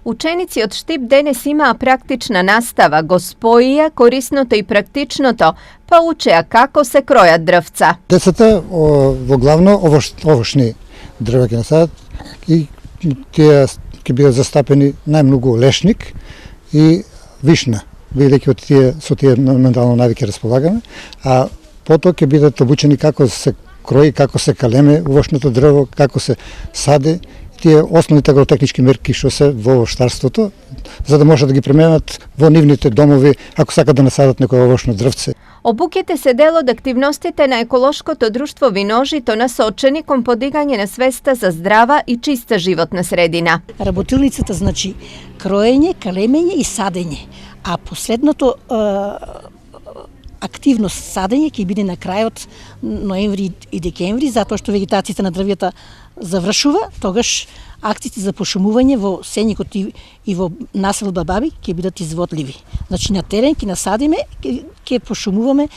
Ученици од Штип денес имаа практична настава, го споија корисното и практичното, па учеа како се кројат дрвца. Децата во главно овошни дрва ќе насадат и тие ќе бидат застапени најмногу лешник и вишна, бидејќи од тие со тие ментално навики располагаме, а потоа ќе бидат обучени како се крои, како се калеме овошното дрво, како се сади, тие основните агротехнички мерки што се во овоштарството, за да можат да ги применат во нивните домови ако сакат да насадат некое овошно дрвце. Обуките се дел од активностите на еколошкото друштво Виножито насочени кон подигање на свеста за здрава и чиста животна средина. Работилницата значи кроење, калемење и садење, а последното активност садење ќе биде на крајот ноември и декември, затоа што вегетацијата на дрвјата завршува, тогаш акциите за пошумување во сењикот и во насел Бабаби ќе бидат изводливи. Значи на терен ќе насадиме, ќе пошумуваме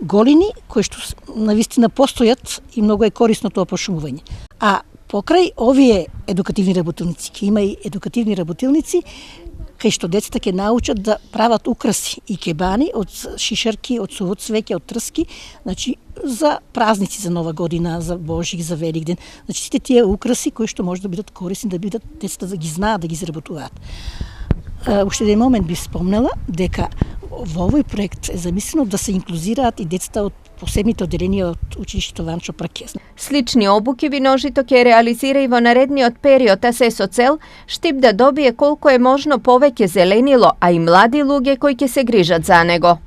голини кои што навистина постојат и многу е корисно тоа пошумување. А покрај овие едукативни работилници, ќе има и едукативни работилници кај што децата ќе научат да прават украси и кебани од шишарки, од сувот цвеќе, од трски, значи за празници за Нова година, за Божик, за Великден. Значи сите тие украси кои што може да бидат корисни, да бидат децата да ги знаат, да ги изработуваат. Уште еден момент би спомнала дека во овој проект е замислено да се инклузираат и децата од посебните одделенија од училиштето Ванчо Пракес. Слични обуки Виножито ќе реализира и во наредниот период, а се со цел Штип да добие колку е можно повеќе зеленило, а и млади луѓе кои ќе се грижат за него.